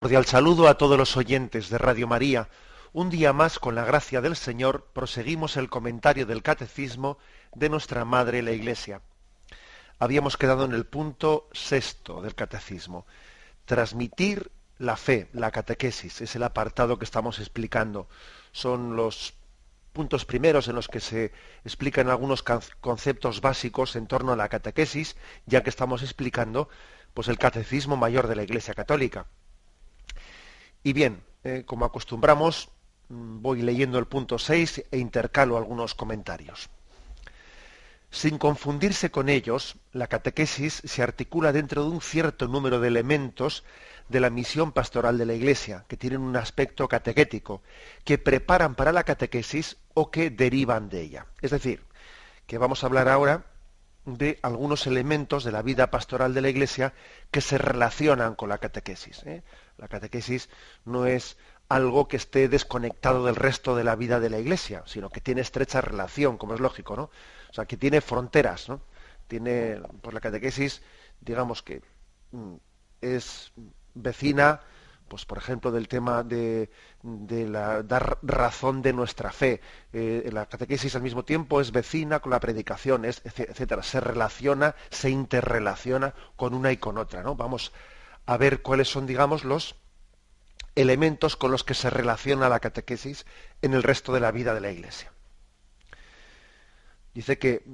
Cordial saludo a todos los oyentes de Radio María. Un día más, con la gracia del Señor, proseguimos el comentario del Catecismo de nuestra Madre la Iglesia. Habíamos quedado en el punto sexto del Catecismo. Transmitir la fe, la catequesis, es el apartado que estamos explicando. Son los puntos primeros en los que se explican algunos conceptos básicos en torno a la catequesis, ya que estamos explicando pues el Catecismo Mayor de la Iglesia Católica. Y bien, como acostumbramos, voy leyendo el punto 6 e intercalo algunos comentarios. Sin confundirse con ellos, la catequesis se articula dentro de un cierto número de elementos de la misión pastoral de la Iglesia, que tienen un aspecto catequético, que preparan para la catequesis o que derivan de ella. Es decir, que vamos a hablar ahora de algunos elementos de la vida pastoral de la Iglesia que se relacionan con la catequesis. La catequesis no es algo que esté desconectado del resto de la vida de la Iglesia, sino que tiene estrecha relación, como es lógico, ¿no? O sea, que tiene fronteras, ¿no? Tiene, pues la catequesis, digamos que es vecina, pues por ejemplo, del tema de dar razón de nuestra fe. La catequesis al mismo tiempo es vecina con la predicación, etcétera. Se relaciona, se interrelaciona con una y con otra, ¿no? Vamos a ver cuáles son, digamos, los elementos con los que se relaciona la catequesis en el resto de la vida de la Iglesia. Dice que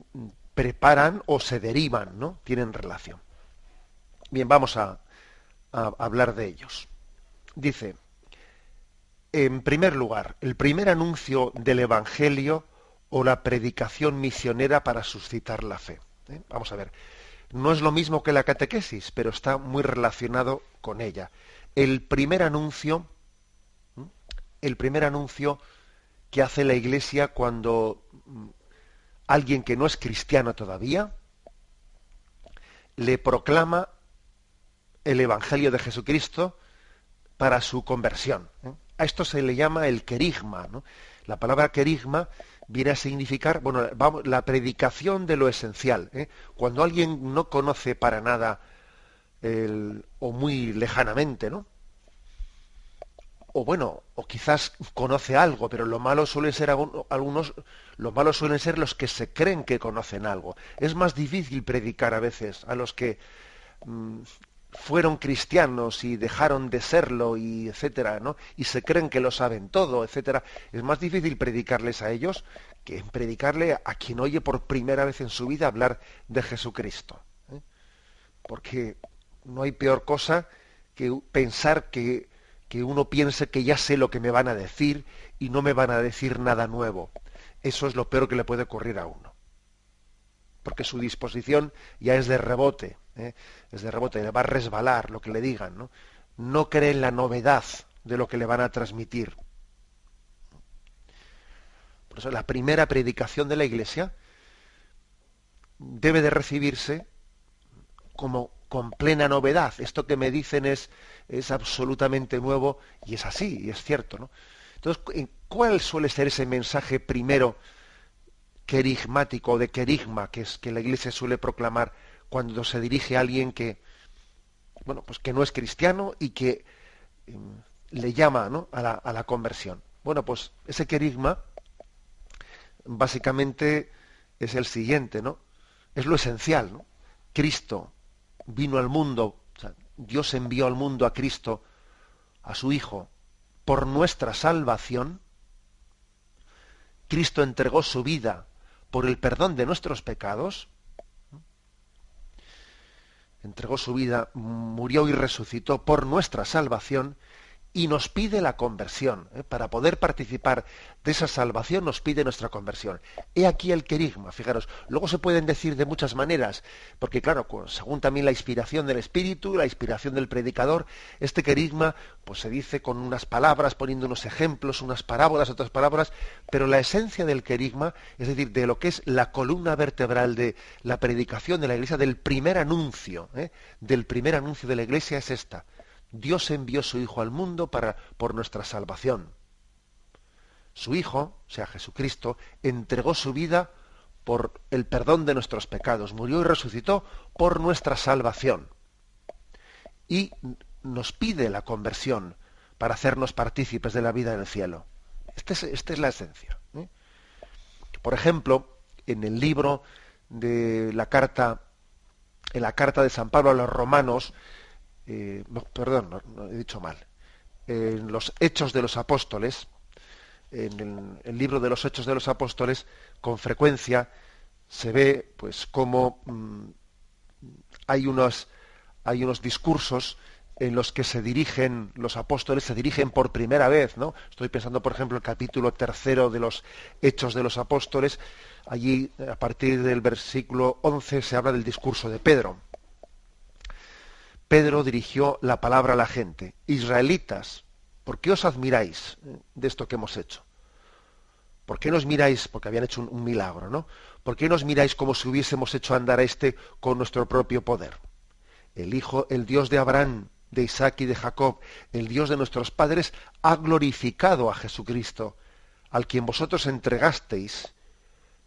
preparan o se derivan, ¿no? Tienen relación. Bien, vamos a hablar de ellos. Dice, en primer lugar, el primer anuncio del Evangelio o la predicación misionera para suscitar la fe. Vamos a ver, no es lo mismo que la catequesis, pero está muy relacionado con ella. El primer anuncio que hace la Iglesia cuando alguien que no es cristiano todavía le proclama el Evangelio de Jesucristo para su conversión. A esto se le llama el querigma, ¿no? La palabra querigma viene a significar, bueno, la predicación de lo esencial. Cuando alguien no conoce para nada o muy lejanamente, ¿no? O bueno, o quizás conoce algo, pero lo malo suele ser lo malo suelen ser los que se creen que conocen algo. Es más difícil predicar a veces a los que fueron cristianos y dejaron de serlo y etcétera, ¿no? Y se creen que lo saben todo, etcétera. Es más difícil predicarles a ellos que predicarle a quien oye por primera vez en su vida hablar de Jesucristo. Porque no hay peor cosa que pensar que uno piense que ya sé lo que me van a decir y no me van a decir nada nuevo. Eso es lo peor que le puede ocurrir a uno. Porque su disposición ya es de rebote, le va a resbalar lo que le digan, ¿no? No cree en la novedad de lo que le van a transmitir. Por eso la primera predicación de la Iglesia debe de recibirse como con plena novedad. Esto que me dicen es absolutamente nuevo y es así, y es cierto, ¿no? Entonces, ¿cuál suele ser ese mensaje primero querigmático o de querigma que la Iglesia suele proclamar cuando se dirige a alguien que, bueno, pues que no es cristiano y que le llama, ¿no?, a la conversión? Bueno, pues ese querigma básicamente es el siguiente, ¿no? Es lo esencial, ¿no? Cristo vino al mundo, o sea, Dios envió al mundo a Cristo, a su Hijo, por nuestra salvación. Cristo entregó su vida por el perdón de nuestros pecados, entregó su vida, murió y resucitó por nuestra salvación y nos pide la conversión. Para poder participar de esa salvación nos pide nuestra conversión. He aquí el querigma, fijaros. Luego se pueden decir de muchas maneras, porque claro, según también la inspiración del Espíritu, la inspiración del predicador, este querigma pues se dice con unas palabras, poniendo unos ejemplos, unas parábolas, otras palabras, pero la esencia del querigma, es decir, de lo que es la columna vertebral de la predicación de la Iglesia, del primer anuncio de la Iglesia es esta: Dios envió su Hijo al mundo por nuestra salvación. Su Hijo, o sea, Jesucristo, entregó su vida por el perdón de nuestros pecados, murió y resucitó por nuestra salvación. Y nos pide la conversión para hacernos partícipes de la vida del cielo. Esta es la esencia. Por ejemplo, en el libro de la carta, en la carta de San Pablo a los Romanos, no, he dicho mal, en los Hechos de los Apóstoles, en el libro de los Hechos de los Apóstoles, con frecuencia se ve pues cómo hay unos discursos en los que los apóstoles se dirigen por primera vez, ¿no? Estoy pensando, por ejemplo, el capítulo 3 de los Hechos de los Apóstoles. Allí, a partir del versículo 11, se habla del discurso de Pedro. Pedro dirigió la palabra a la gente. Israelitas, ¿por qué os admiráis de esto que hemos hecho? ¿Por qué nos miráis? Porque habían hecho un milagro, ¿no? ¿Por qué nos miráis como si hubiésemos hecho andar a este con nuestro propio poder? El Dios de Abraham, de Isaac y de Jacob, el Dios de nuestros padres, ha glorificado a Jesucristo, al quien vosotros entregasteis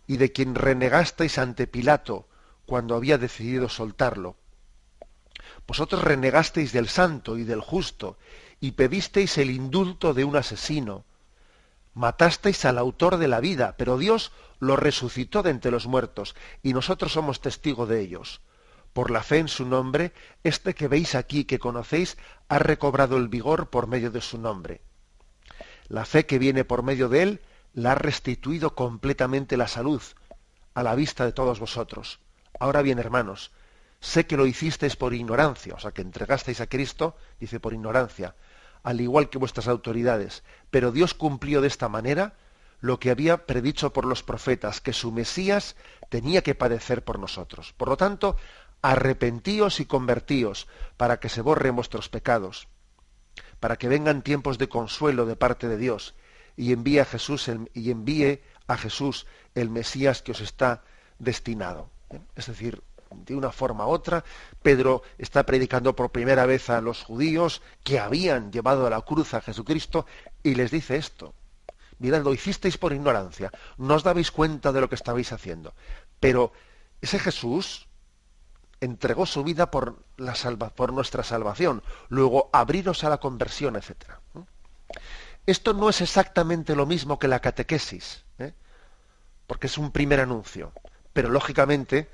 y de quien renegasteis ante Pilato cuando había decidido soltarlo. Vosotros renegasteis del santo y del justo y pedisteis el indulto de un asesino. Matasteis al autor de la vida, pero Dios lo resucitó de entre los muertos, y nosotros somos testigos de ellos. Por la fe en su nombre, este que veis aquí, que conocéis, ha recobrado el vigor por medio de su nombre. La fe que viene por medio de él la ha restituido completamente la salud, a la vista de todos vosotros. Ahora bien, hermanos, sé que lo hicisteis por ignorancia, o sea, que entregasteis a Cristo, dice, por ignorancia, al igual que vuestras autoridades, pero Dios cumplió de esta manera lo que había predicho por los profetas, que su Mesías tenía que padecer por nosotros. Por lo tanto, arrepentíos y convertíos, para que se borren vuestros pecados, para que vengan tiempos de consuelo de parte de Dios, y envíe a Jesús el Mesías que os está destinado. Es decir, de una forma u otra, Pedro está predicando por primera vez a los judíos que habían llevado a la cruz a Jesucristo, y les dice esto: mirad, lo hicisteis por ignorancia, no os dabais cuenta de lo que estabais haciendo, pero ese Jesús entregó su vida por nuestra salvación, luego abriros a la conversión, etc. Esto no es exactamente lo mismo que la catequesis, porque es un primer anuncio, pero lógicamente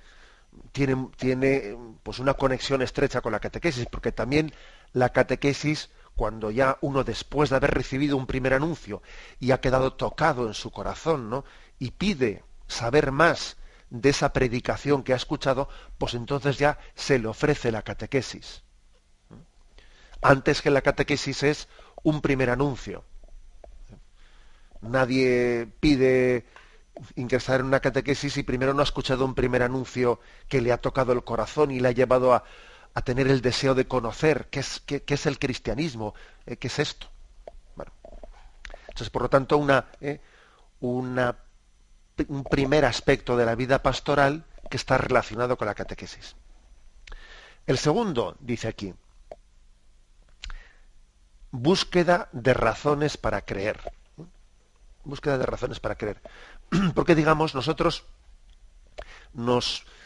tiene pues una conexión estrecha con la catequesis, porque también la catequesis, cuando ya uno, después de haber recibido un primer anuncio y ha quedado tocado en su corazón, ¿no?, y pide saber más de esa predicación que ha escuchado, pues entonces ya se le ofrece la catequesis. Antes que la catequesis es un primer anuncio. Nadie pide ingresar en una catequesis y primero no ha escuchado un primer anuncio que le ha tocado el corazón y le ha llevado a tener el deseo de conocer qué es el cristianismo, qué es esto. Bueno, entonces, por lo tanto, un primer aspecto de la vida pastoral que está relacionado con la catequesis. El segundo, dice aquí, búsqueda de razones para creer. Búsqueda de razones para creer. Porque, digamos, nosotros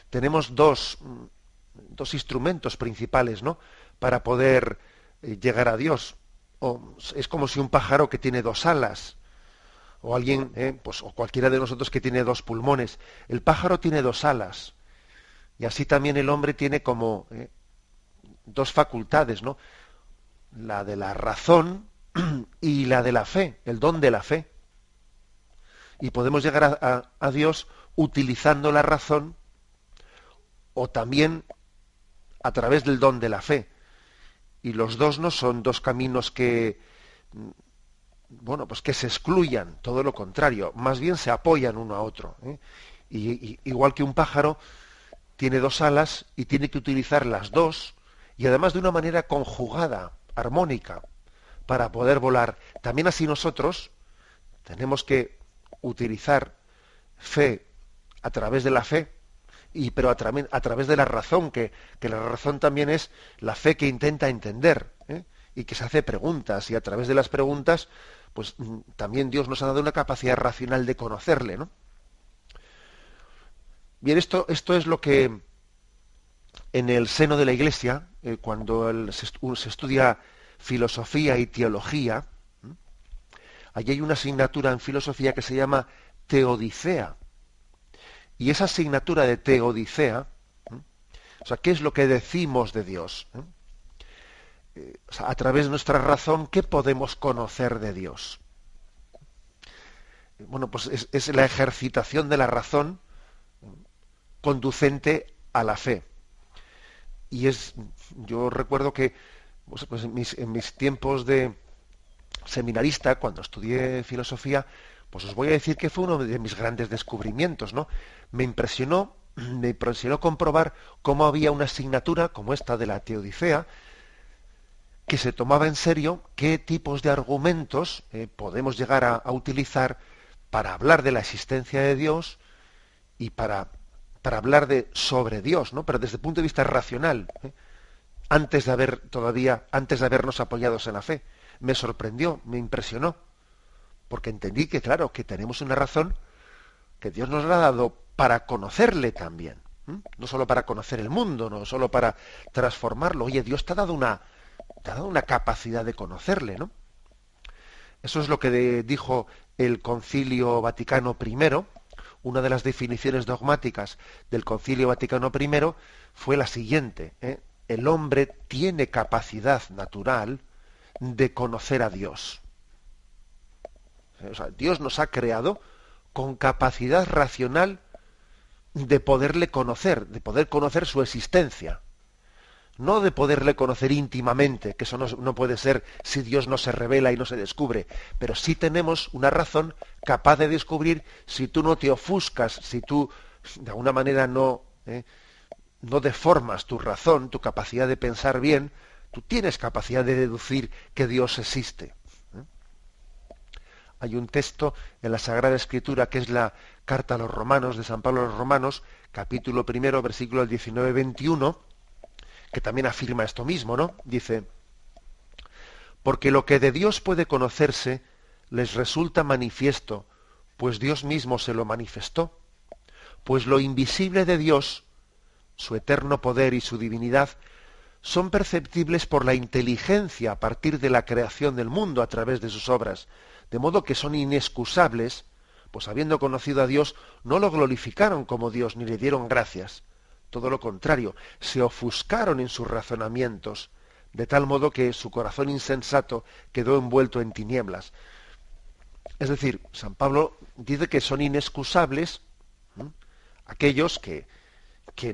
tenemos dos instrumentos principales, ¿no?, para poder llegar a Dios. Es como si un pájaro que tiene dos alas, o alguien, o cualquiera de nosotros que tiene dos pulmones. El pájaro tiene dos alas, y así también el hombre tiene como dos facultades, ¿no?, la de la razón y la de la fe, el don de la fe. Y podemos llegar a Dios utilizando la razón, o también a través del don de la fe. Y los dos no son dos caminos que se excluyan, todo lo contrario, más bien se apoyan uno a otro. Y igual que un pájaro tiene dos alas y tiene que utilizar las dos, y además de una manera conjugada, armónica, para poder volar, también así nosotros tenemos que utilizar fe a través de la fe, pero a través de la razón, que la razón también es la fe que intenta entender, y que se hace preguntas, y a través de las preguntas, pues también Dios nos ha dado una capacidad racional de conocerle, ¿no? Bien, esto es lo que en el seno de la Iglesia cuando se estudia filosofía y teología, allí hay una asignatura en filosofía que se llama teodicea. Y esa asignatura de teodicea, o sea, ¿qué es lo que decimos de Dios? O sea, a través de nuestra razón, ¿qué podemos conocer de Dios? Bueno, pues es la ejercitación de la razón conducente a la fe. Y yo recuerdo que pues en mis tiempos de seminarista, cuando estudié filosofía, pues os voy a decir que fue uno de mis grandes descubrimientos, ¿no? Me impresionó comprobar cómo había una asignatura como esta de la teodicea, que se tomaba en serio qué tipos de argumentos podemos llegar a utilizar para hablar de la existencia de Dios y para hablar sobre Dios, ¿no? Pero desde el punto de vista racional, antes de habernos apoyados en la fe. Me sorprendió, me impresionó, porque entendí que, claro, que tenemos una razón que Dios nos la ha dado para conocerle también, no solo para conocer el mundo, no solo para transformarlo. Oye, Dios te ha dado una capacidad de conocerle, ¿no? Eso es lo que dijo el Concilio Vaticano I. Una de las definiciones dogmáticas del Concilio Vaticano I fue la siguiente: el hombre tiene capacidad natural de conocer a Dios. O sea, Dios nos ha creado con capacidad racional de poderle conocer, de poder conocer su existencia. No de poderle conocer íntimamente, que eso no puede ser si Dios no se revela y no se descubre, pero sí tenemos una razón capaz de descubrir si tú no te ofuscas, si tú de alguna manera no deformas tu razón, tu capacidad de pensar bien, tú tienes capacidad de deducir que Dios existe. Hay un texto en la Sagrada Escritura que es la Carta a los Romanos, de San Pablo a los Romanos, capítulo 1, versículos 19-21, que también afirma esto mismo, ¿no? Dice: porque lo que de Dios puede conocerse les resulta manifiesto, pues Dios mismo se lo manifestó. Pues lo invisible de Dios, su eterno poder y su divinidad, son perceptibles por la inteligencia a partir de la creación del mundo a través de sus obras, de modo que son inexcusables, pues habiendo conocido a Dios, no lo glorificaron como Dios ni le dieron gracias. Todo lo contrario, se ofuscaron en sus razonamientos, de tal modo que su corazón insensato quedó envuelto en tinieblas. Es decir, San Pablo dice que son inexcusables aquellos que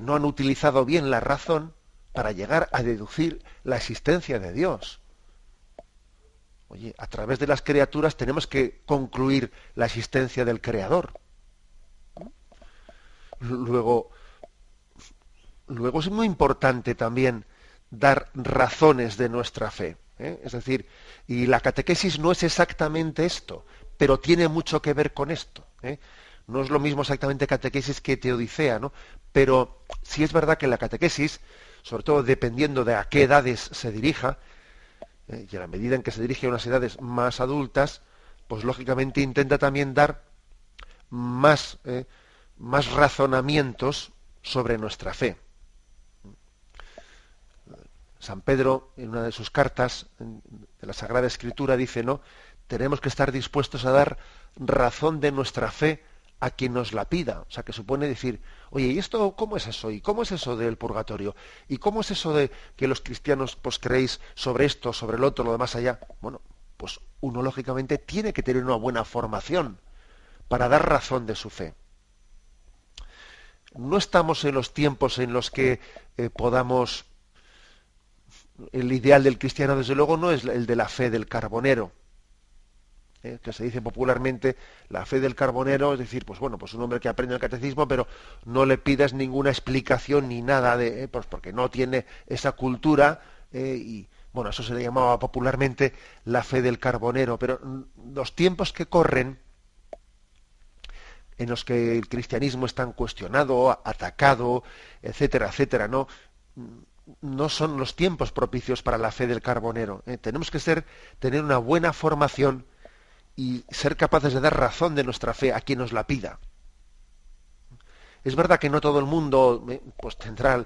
no han utilizado bien la razón para llegar a deducir la existencia de Dios. Oye, a través de las criaturas tenemos que concluir la existencia del Creador. Luego es muy importante también dar razones de nuestra fe. Es decir, y la catequesis no es exactamente esto, pero tiene mucho que ver con esto. No es lo mismo exactamente catequesis que teodicea, ¿no? Pero sí es verdad que la catequesis, sobre todo dependiendo de a qué edades se dirija, y a la medida en que se dirige a unas edades más adultas, pues lógicamente intenta también dar más razonamientos sobre nuestra fe. San Pedro, en una de sus cartas de la Sagrada Escritura, dice, ¿no? Tenemos que estar dispuestos a dar razón de nuestra fe a quien nos la pida. O sea, que supone decir, oye, ¿y esto cómo es eso? ¿Y cómo es eso del purgatorio? ¿Y cómo es eso de que los cristianos pues creéis sobre esto, sobre el otro, lo demás allá? Bueno, pues uno lógicamente tiene que tener una buena formación para dar razón de su fe. No estamos en los tiempos en los que podamos... El ideal del cristiano, desde luego, no es el de la fe del carbonero, que se dice popularmente la fe del carbonero, es decir, pues bueno, pues un hombre que aprende el catecismo, pero no le pidas ninguna explicación ni nada de, pues porque no tiene esa cultura, y bueno, eso se le llamaba popularmente la fe del carbonero. Pero los tiempos que corren, en los que el cristianismo es tan cuestionado, atacado, etcétera, etcétera, no son los tiempos propicios para la fe del carbonero. Tenemos que tener una buena formación y ser capaces de dar razón de nuestra fe a quien nos la pida. Es verdad que no todo el mundo pues tendrá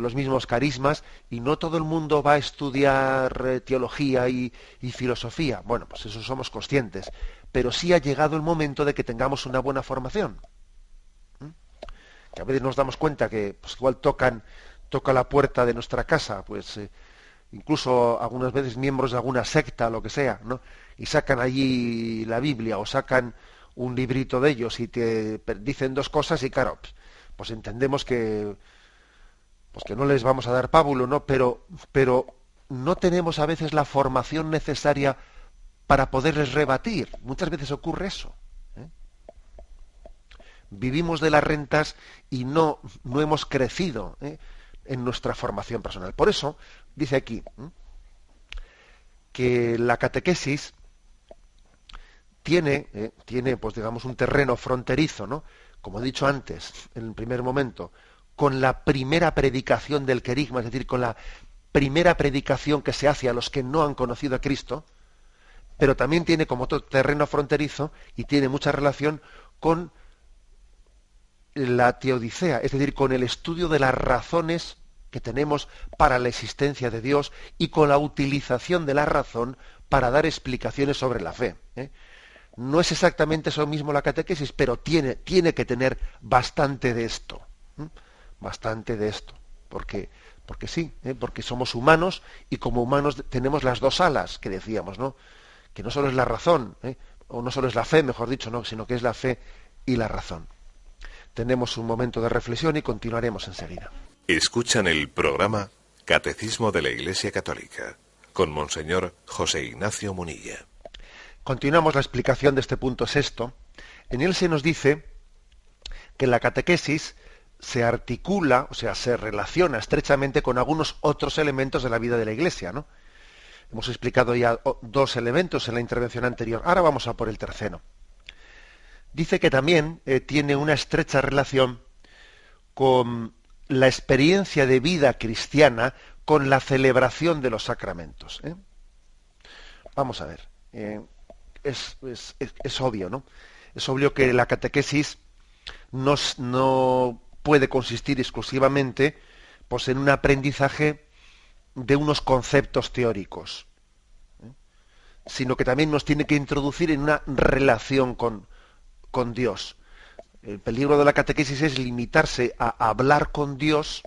los mismos carismas, y no todo el mundo va a estudiar teología y filosofía. Bueno, pues eso somos conscientes, pero sí ha llegado el momento de que tengamos una buena formación. Que a veces nos damos cuenta que pues, igual toca la puerta de nuestra casa, pues incluso algunas veces miembros de alguna secta, lo que sea, ¿no? Y sacan allí la Biblia o sacan un librito de ellos y te dicen dos cosas y claro, pues entendemos que pues que no les vamos a dar pábulo, ¿no? Pero no tenemos a veces la formación necesaria para poderles rebatir. Muchas veces ocurre eso. Vivimos de las rentas y no hemos crecido en nuestra formación personal. Por eso dice aquí que la catequesis tiene pues digamos un terreno fronterizo, ¿no? Como he dicho antes, en el primer momento, con la primera predicación del querigma, es decir, con la primera predicación que se hace a los que no han conocido a Cristo, pero también tiene como otro terreno fronterizo y tiene mucha relación con la teodicea, es decir, con el estudio de las razones que tenemos para la existencia de Dios y con la utilización de la razón para dar explicaciones sobre la fe. No es exactamente eso mismo la catequesis, pero tiene que tener bastante de esto. Bastante de esto. Porque sí, porque somos humanos y como humanos tenemos las dos alas que decíamos, ¿no? Que no solo es la razón, o no solo es la fe, mejor dicho, no, sino que es la fe y la razón. Tenemos un momento de reflexión y continuaremos enseguida. Escuchan el programa Catecismo de la Iglesia Católica con Monseñor José Ignacio Munilla. Continuamos la explicación de este punto sexto. En él se nos dice que la catequesis se articula, o sea, se relaciona estrechamente con algunos otros elementos de la vida de la Iglesia, ¿no? Hemos explicado ya dos elementos en la intervención anterior. Ahora vamos a por el tercero. Dice que también tiene una estrecha relación con la experiencia de vida cristiana con la celebración de los sacramentos. Vamos a ver. Es obvio, ¿no? Es obvio que la catequesis no puede consistir exclusivamente pues, en un aprendizaje de unos conceptos teóricos, sino que también nos tiene que introducir en una relación con Dios. El peligro de la catequesis es limitarse a hablar con Dios,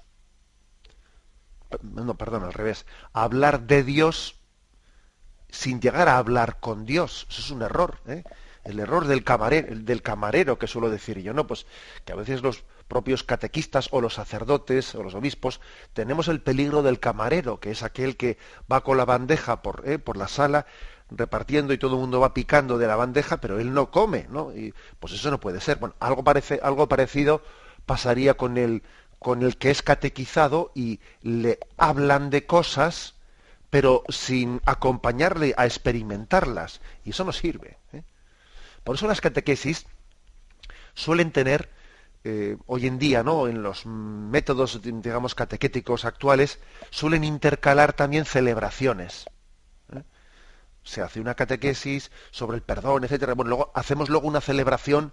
al revés, a hablar de Dios sin llegar a hablar con Dios. Eso es un error, el error del camarero que suelo decir yo, ¿no? Pues que a veces los propios catequistas o los sacerdotes o los obispos tenemos el peligro del camarero, que es aquel que va con la bandeja por la sala repartiendo y todo el mundo va picando de la bandeja, pero él no come, ¿no? Y pues eso no puede ser. Bueno, algo parecido pasaría con el que es catequizado y le hablan de cosas, pero sin acompañarle a experimentarlas, y eso no sirve. Por eso las catequesis suelen tener hoy en día, ¿no? En los métodos, digamos, catequéticos actuales, suelen intercalar también celebraciones. Se hace una catequesis sobre el perdón, etcétera. Bueno, luego hacemos una celebración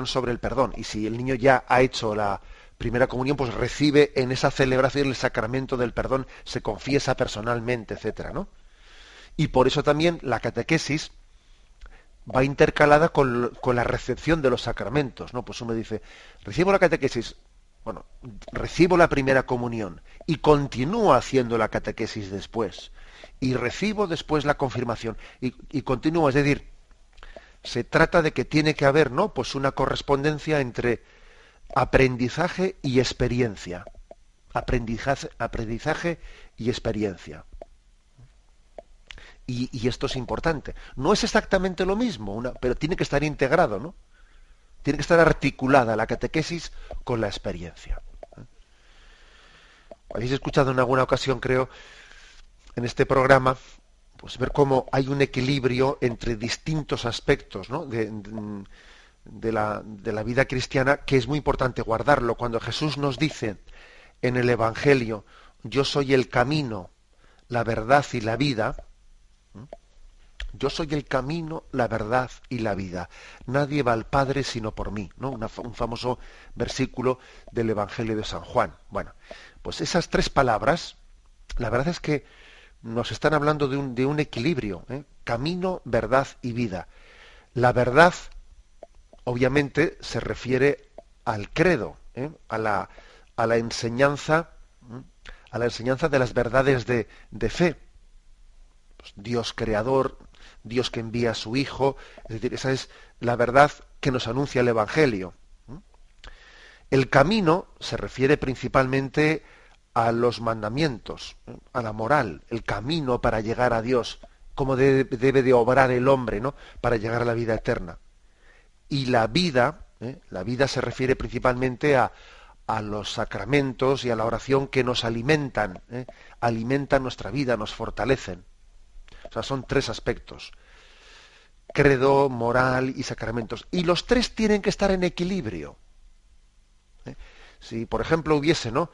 sobre el perdón. Y si el niño ya ha hecho la primera comunión, pues recibe en esa celebración el sacramento del perdón, se confiesa personalmente, etcétera, ¿no? Y por eso también la catequesis va intercalada con la recepción de los sacramentos, ¿no? Pues uno dice, recibo la catequesis, bueno, recibo la primera comunión y continúo haciendo la catequesis después. Y recibo después la confirmación y continúo, es decir, se trata de que tiene que haber, ¿no? Pues una correspondencia entre aprendizaje y experiencia. Aprendizaje y experiencia. Y esto es importante. No es exactamente lo mismo, pero tiene que estar integrado, ¿no? Tiene que estar articulada la catequesis con la experiencia. Habéis escuchado en alguna ocasión, creo, en este programa, pues ver cómo hay un equilibrio entre distintos aspectos, ¿no? de la vida cristiana, que es muy importante guardarlo. Cuando Jesús nos dice en el Evangelio, yo soy el camino, la verdad y la vida, Yo soy el camino, la verdad y la vida. Nadie va al Padre sino por mí, ¿no? Un famoso versículo del Evangelio de San Juan. Bueno, pues esas tres palabras, la verdad es que nos están hablando de un equilibrio, ¿eh? Camino, verdad y vida. La verdad, obviamente, se refiere al credo, ¿eh? A la enseñanza, ¿eh? A la enseñanza de las verdades de fe. Pues Dios creador, Dios que envía a su Hijo, es decir, esa es la verdad que nos anuncia el Evangelio. El camino se refiere principalmente a los mandamientos, a la moral, el camino para llegar a Dios, cómo debe de obrar el hombre, ¿no? Para llegar a la vida eterna. Y la vida se refiere principalmente a los sacramentos y a la oración que nos alimentan, alimentan nuestra vida, nos fortalecen. O sea, son tres aspectos: credo, moral y sacramentos. Y los tres tienen que estar en equilibrio. Si, por ejemplo, hubiese, ¿no?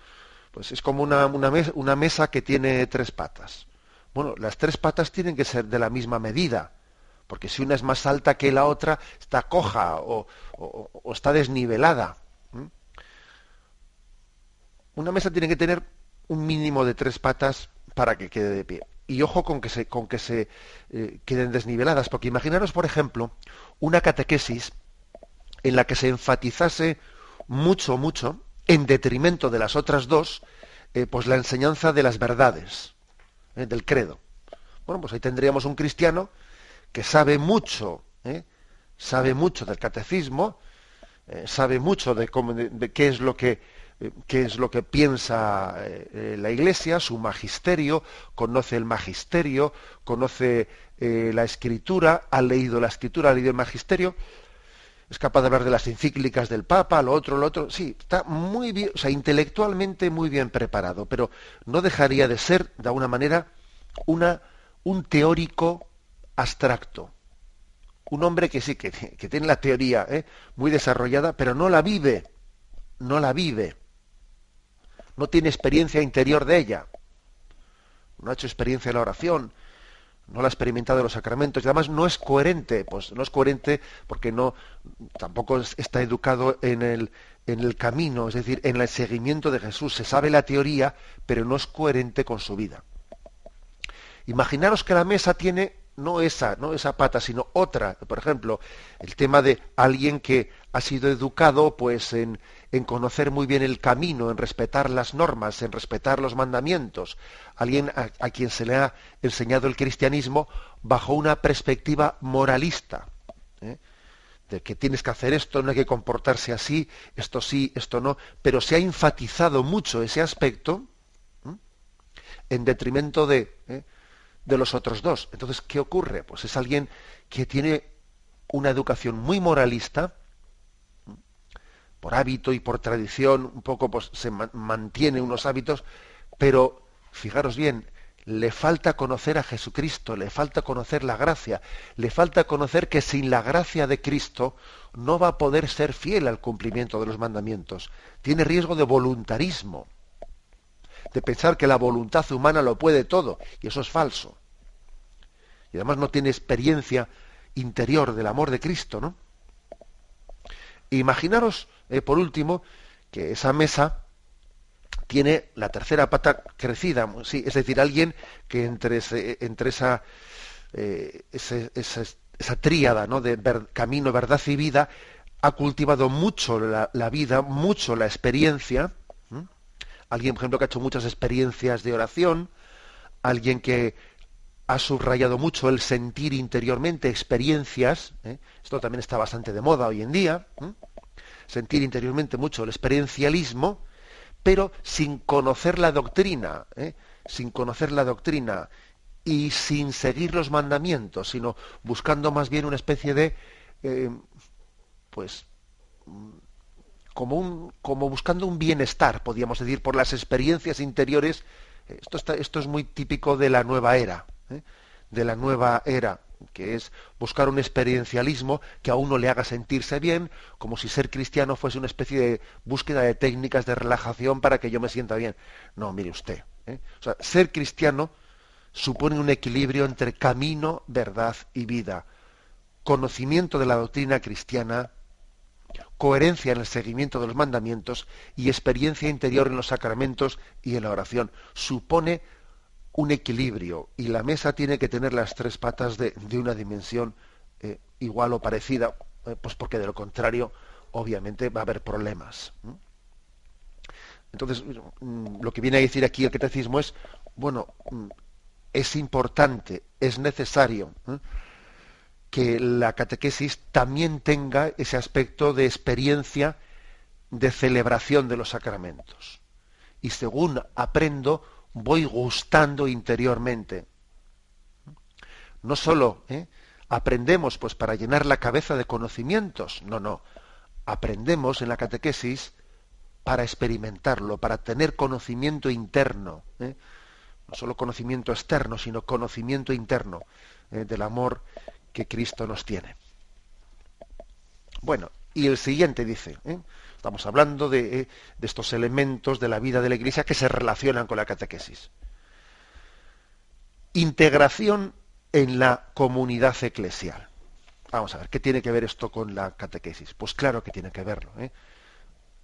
Pues es como una mesa que tiene tres patas. Bueno, las tres patas tienen que ser de la misma medida, porque si una es más alta que la otra, está coja o está desnivelada. Una mesa tiene que tener un mínimo de tres patas para que quede de pie. Y ojo con que se queden desniveladas, porque imaginaros, por ejemplo, una catequesis en la que se enfatizase mucho, en detrimento de las otras dos, pues la enseñanza de las verdades, del credo. Bueno, pues ahí tendríamos un cristiano que sabe mucho del catecismo, sabe mucho de qué es lo que piensa la Iglesia, su magisterio, conoce el magisterio, conoce la Escritura, ha leído la Escritura, ha leído el magisterio, es capaz de hablar de las encíclicas del Papa, lo otro, sí, está muy bien, o sea, intelectualmente muy bien preparado, pero no dejaría de ser, de alguna manera, un teórico abstracto. Un hombre que sí, que tiene la teoría muy desarrollada, pero no la vive, no tiene experiencia interior de ella, no ha hecho experiencia en la oración, no la ha experimentado en los sacramentos, y además no es coherente, pues no es coherente porque tampoco está educado en el camino, es decir, en el seguimiento de Jesús. Se sabe la teoría, pero no es coherente con su vida. Imaginaros que la mesa tiene no esa pata, sino otra. Por ejemplo, el tema de alguien que ha sido educado pues en conocer muy bien el camino, en respetar las normas, en respetar los mandamientos. Alguien a quien se le ha enseñado el cristianismo bajo una perspectiva moralista, de que tienes que hacer esto, no hay que comportarse así, esto sí, esto no, pero se ha enfatizado mucho ese aspecto en detrimento de los otros dos. Entonces, ¿qué ocurre? Pues es alguien que tiene una educación muy moralista, por hábito y por tradición, un poco pues se mantiene unos hábitos, pero fijaros bien, le falta conocer a Jesucristo, le falta conocer la gracia, le falta conocer que sin la gracia de Cristo no va a poder ser fiel al cumplimiento de los mandamientos. Tiene riesgo de voluntarismo, de pensar que la voluntad humana lo puede todo, y eso es falso. Y además no tiene experiencia interior del amor de Cristo, ¿no? Imaginaros, por último, que esa mesa tiene la tercera pata crecida, sí, es decir, alguien que entre esa tríada, ¿no?, de camino, verdad y vida, ha cultivado mucho la vida, mucho la experiencia. Alguien, por ejemplo, que ha hecho muchas experiencias de oración, alguien que ha subrayado mucho el sentir interiormente, experiencias, esto también está bastante de moda hoy en día, sentir interiormente mucho el experiencialismo, pero sin conocer la doctrina, y sin seguir los mandamientos, sino buscando más bien una especie de, como buscando un bienestar, podríamos decir, por las experiencias interiores. Esto es muy típico de la nueva era, que es buscar un experiencialismo que a uno le haga sentirse bien, como si ser cristiano fuese una especie de búsqueda de técnicas de relajación para que yo me sienta bien. No, mire usted, o sea, ser cristiano supone un equilibrio entre camino, verdad y vida, conocimiento de la doctrina cristiana, coherencia en el seguimiento de los mandamientos y experiencia interior en los sacramentos y en la oración. Supone un equilibrio, y la mesa tiene que tener las tres patas de una dimensión igual o parecida, pues porque de lo contrario obviamente va a haber problemas. Entonces, lo que viene a decir aquí el catecismo es, bueno, es importante, es necesario que la catequesis también tenga ese aspecto de experiencia, de celebración de los sacramentos. Y según aprendo, voy gustando interiormente. No solo aprendemos pues para llenar la cabeza de conocimientos, no. Aprendemos en la catequesis para experimentarlo, para tener conocimiento interno, no solo conocimiento externo, sino conocimiento interno del amor que Cristo nos tiene. Bueno, y el siguiente dice, estamos hablando de estos elementos de la vida de la Iglesia que se relacionan con la catequesis. Integración en la comunidad eclesial. Vamos a ver, ¿qué tiene que ver esto con la catequesis? Pues claro que tiene que verlo.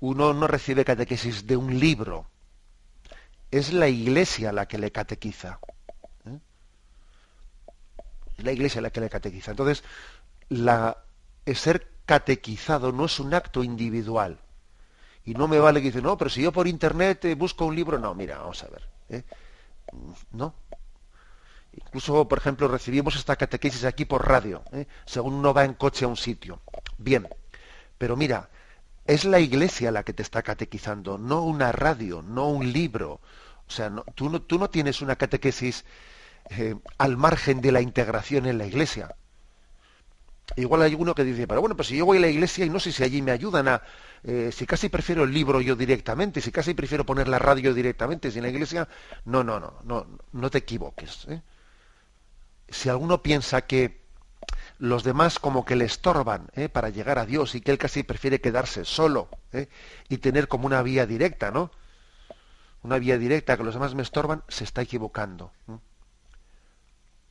Uno no recibe catequesis de un libro, es la Iglesia la que le catequiza. La Iglesia la que le catequiza. Entonces, ser catequizado no es un acto individual. Y no me vale que dice, no, pero si yo por internet busco un libro, no, mira, vamos a ver. No. Incluso, por ejemplo, recibimos esta catequesis aquí por radio, según uno va en coche a un sitio. Bien, pero mira, es la Iglesia la que te está catequizando, no una radio, no un libro. O sea, tú no tienes una catequesis al margen de la integración en la Iglesia. Igual hay uno que dice, pero bueno, pues si yo voy a la Iglesia y no sé si allí me ayudan si casi prefiero el libro yo directamente, si casi prefiero poner la radio directamente, si en la Iglesia, no te equivoques. Si alguno piensa que los demás como que le estorban para llegar a Dios y que él casi prefiere quedarse solo y tener como una vía directa, ¿no? Una vía directa que los demás me estorban, se está equivocando.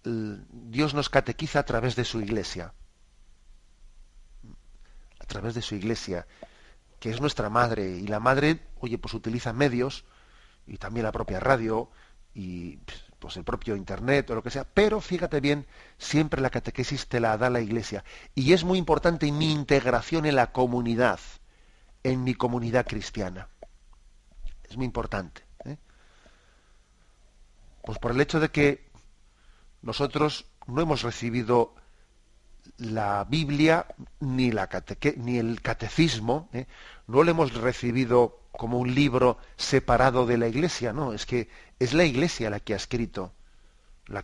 Dios nos catequiza a través de su Iglesia. A través de su Iglesia, que es nuestra madre. Y la madre, oye, pues utiliza medios, y también la propia radio, y pues el propio internet o lo que sea, pero fíjate bien, siempre la catequesis te la da la Iglesia. Y es muy importante mi integración en la comunidad, en mi comunidad cristiana. Es muy importante. Pues por el hecho de que nosotros no hemos recibido la Biblia ni el catecismo, no lo hemos recibido como un libro separado de la Iglesia, no, es que es la Iglesia la que ha escrito la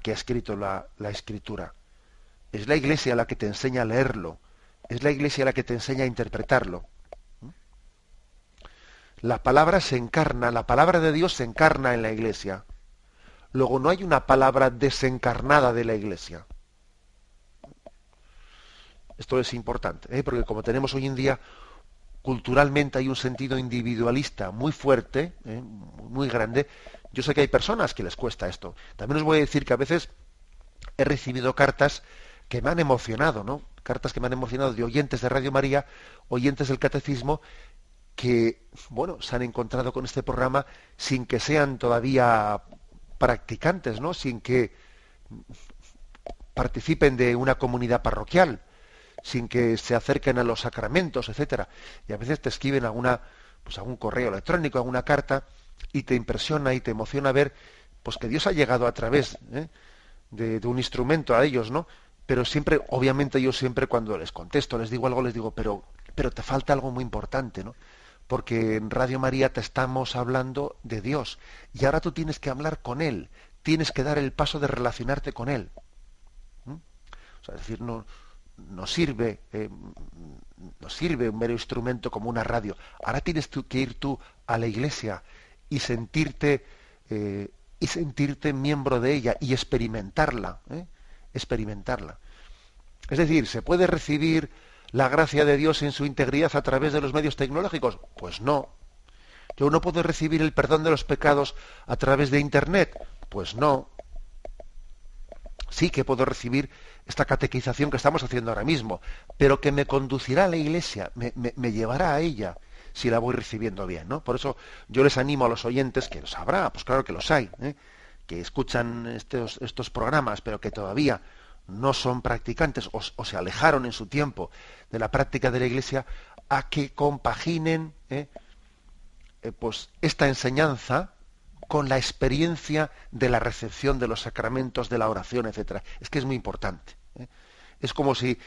Escritura. Es la Iglesia la que te enseña a leerlo, es la Iglesia la que te enseña a interpretarlo. La palabra se encarna, la palabra de Dios se encarna en la Iglesia. Luego no hay una palabra desencarnada de la Iglesia. Esto es importante, porque como tenemos hoy en día, culturalmente hay un sentido individualista muy fuerte, muy grande. Yo sé que hay personas que les cuesta esto. También os voy a decir que a veces he recibido cartas que me han emocionado, ¿no? Cartas que me han emocionado de oyentes de Radio María, oyentes del Catecismo, que, bueno, se han encontrado con este programa sin que sean todavía practicantes, ¿no? Sin que participen de una comunidad parroquial, sin que se acerquen a los sacramentos, etcétera. Y a veces te escriben algún correo electrónico, alguna carta, y te impresiona y te emociona ver pues que Dios ha llegado a través de un instrumento a ellos, ¿no? Pero siempre, obviamente yo siempre cuando les contesto, les digo algo, les digo, pero te falta algo muy importante, ¿no? Porque en Radio María te estamos hablando de Dios, y ahora tú tienes que hablar con Él, tienes que dar el paso de relacionarte con Él. O sea, es decir, no sirve un mero instrumento como una radio. Ahora tienes que ir tú a la Iglesia y sentirte miembro de ella y experimentarla. Es decir, ¿se puede recibir la gracia de Dios en su integridad a través de los medios tecnológicos? Pues no. ¿Yo no puedo recibir el perdón de los pecados a través de Internet? Pues no. sí que puedo recibir esta catequización que estamos haciendo ahora mismo, pero que me conducirá a la Iglesia, me llevará a ella, si la voy recibiendo bien, ¿no? Por eso yo les animo a los oyentes, que los habrá, pues claro que los hay, que escuchan estos programas, pero que todavía no son practicantes o se alejaron en su tiempo de la práctica de la Iglesia, a que compaginen pues esta enseñanza con la experiencia de la recepción de los sacramentos, de la oración, etcétera. Es que es muy importante. Es como si